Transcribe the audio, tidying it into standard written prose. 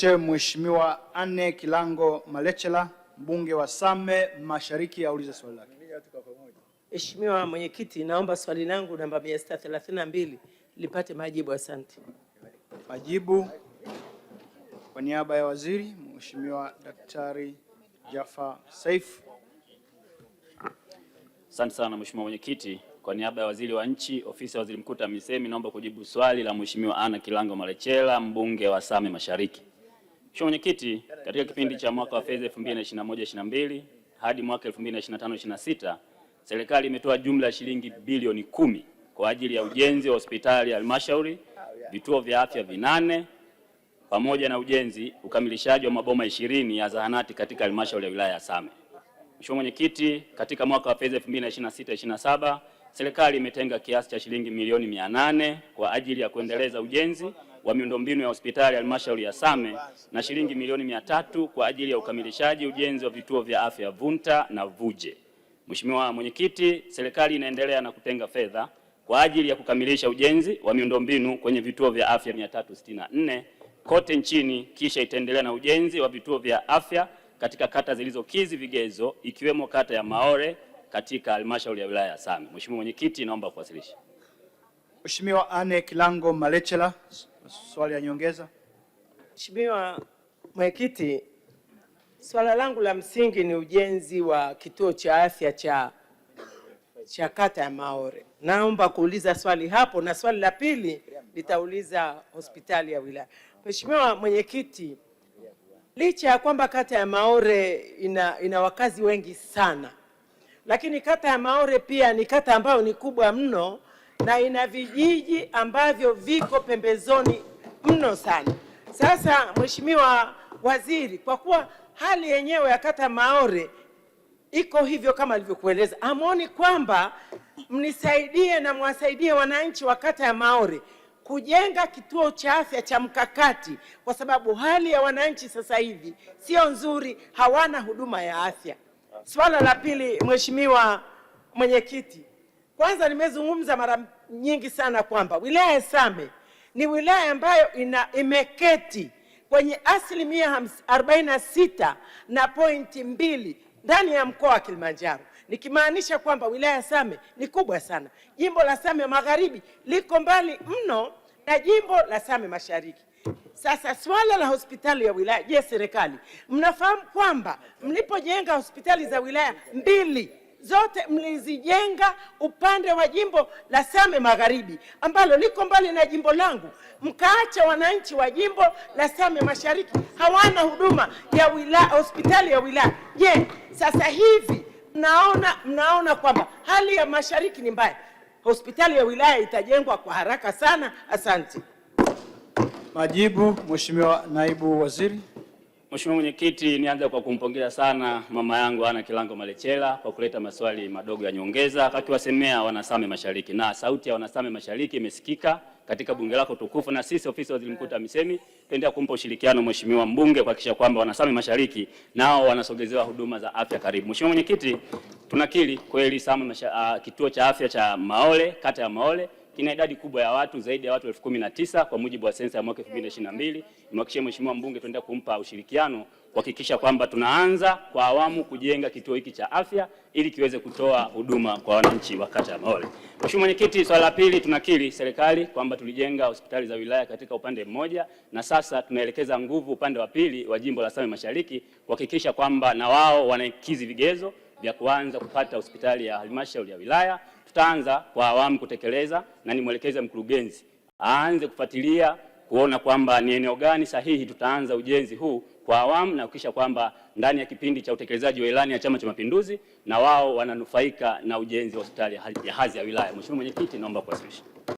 Mheshimiwa Anne Kilango Malechela, mbunge wa Same Mashariki, aulize swali lake. Mheshimiwa Mwenyekiti, naomba swali langu namba 632 lipate majibu. Asante. Majibu kwa niaba ya waziri, Mheshimiwa Daktari Jaffer Saif. Asante sana Mheshimiwa Mwenyekiti, kwa niaba ya waziri wa nchi, ofisi ya waziri mkuu TAMISEMI, naomba kujibu swali la Mheshimiwa Anne Kilango Malechela, mbunge wa Same Mashariki. Mheshimiwa Mwenyekiti, katika kipindi cha mwaka wa fedha 2021/22 hadi mwaka 2025/26, serikali imetoa jumla ya shilingi bilioni 10 kwa ajili ya ujenzi wa hospitali ya halmashauri, vituo vya afya 8 pamoja na ujenzi ukamilishaji wa maboma 20 ya zahanati katika halmashauri ya wilaya ya Same. Mheshimiwa Mwenyekiti, katika mwaka wa fedha 2026/27 serikali imetenga kiasi cha shilingi milioni 800 kwa ajili ya kuendeleza ujenzi wa miundombinu ya hospitali ya halmashauri ya Same na shilingi milioni 300 kwa ajili ya ukamilishaji ujenzi wa vituo vya afya Vunta na Vuje. Mheshimiwa Mwenyekiti, serikali inaendelea na kutenga fedha kwa ajili ya kukamilisha ujenzi wa miundombinu kwenye vituo vya afya 364 kote nchini, kisha itaendelea na ujenzi wa vituo vya afya katika kata zilizokidhi vigezo ikiwemo kata ya Maore katika halmashauri ya wilaya ya Same. Mheshimiwa Mwenyekiti, naomba kuwasilisha. Mheshimiwa Anne Kilango Malechela, swali ya nyongeza. Mheshimiwa Mwenyekiti, swala langu la msingi ni ujenzi wa kituo cha afya cha kata ya Maore. Naomba kuuliza swali hapo, na swali la pili litauliza hospitali ya wilaya. Mheshimiwa Mwenyekiti, licha ya kwamba kata ya Maore ina wakazi wengi sana, lakini kata ya Maore pia ni kata ambayo ni kubwa mno na ina vijiji ambavyo viko pembezoni mno sana. Sasa Mheshimiwa Waziri, kwa kuwa hali yenyewe ya kata Maore iko hivyo kama alivyokueleza, amoni kwamba mnisaidie na mwasaidie wananchi wa kata ya Maore kujenga kituo cha afya cha mkakati, kwa sababu hali ya wananchi sasa hivi sio nzuri, hawana huduma ya afya. Swala la pili, Mheshimiwa Mwenyekiti, kwanza nimezungumza mara nyingi sana kwamba wilaya ya Same ni wilaya ambayo imeketi kwenye 46.2 ndani ya mkoa wa Kilimanjaro, nikimaanisha kwamba wilaya ya Same ni kubwa sana. Jimbo la Same Magharibi liko mbali mno na jimbo la Same Mashariki. Sasa swala la hospitali ya wilaya, je, serikali mnafahamu kwamba mlipojenga hospitali za wilaya mbili zote mlizijenga upande wa jimbo la Same Magharibi ambalo liko mbali na jimbo langu, mkaacha wananchi wa jimbo la Same Mashariki hawana huduma ya wilaya, hospitali ya wilaya. Je, sasa hivi mnaona kwamba hali ya mashariki ni mbaya, hospitali ya wilaya itajengwa kwa haraka sana? Asante. Majibu, Mheshimiwa Naibu Waziri. Mheshimiwa Mwenyekiti, nianze kwa kumpongeza sana mama yangu Anne Kilango Malechela kwa kuleta maswali madogo ya nyongeza akiwasemea wanasame Mashariki, na sauti ya wanasame Mashariki imesikika katika bunge lako tukufu, na sisi ofisi ya waziri mkuu TAMISEMI tuendelea kumpa ushirikiano mheshimiwa mbunge kuhakikisha kwamba wanasame Mashariki nao wanasogezewa huduma za afya karibu. Mheshimiwa Mwenyekiti, tunakiri kweli Same kituo cha afya cha Maole, kata ya Maole kina idadi kubwa ya watu, zaidi ya watu 19,000 kwa mujibu wa sensa ya mwaka 2022. Nimhakikishie mheshimiwa mbunge tuendelea kumpa ushirikiano kuhakikisha kwamba tunaanza kwa awamu kujenga kituo hiki cha afya ili kiweze kutoa huduma kwa wananchi wa kata ya Maole. Mheshimiwa Mwenyekiti, swala la pili, tunakiri serikali kwamba tulijenga hospitali za wilaya katika upande mmoja, na sasa tunaelekeza nguvu upande wa pili wa jimbo la Same Mashariki kuhakikisha kwamba na wao wanakidhi vigezo vya kuanza kupata hospitali ya halmashauri ya wilaya. Tutaanza kwa awamu kutekeleza, na nimwelekeze mkurugenzi aanze kufuatilia kuona kwamba ni eneo gani sahihi tutaanza ujenzi huu kwa awamu, na kuhakikisha kwamba ndani ya kipindi cha utekelezaji wa ilani ya Chama cha Mapinduzi na wao wananufaika na ujenzi wa hospitali ya hadhi ya wilaya. Mheshimiwa Mwenyekiti, naomba kuwasilisha.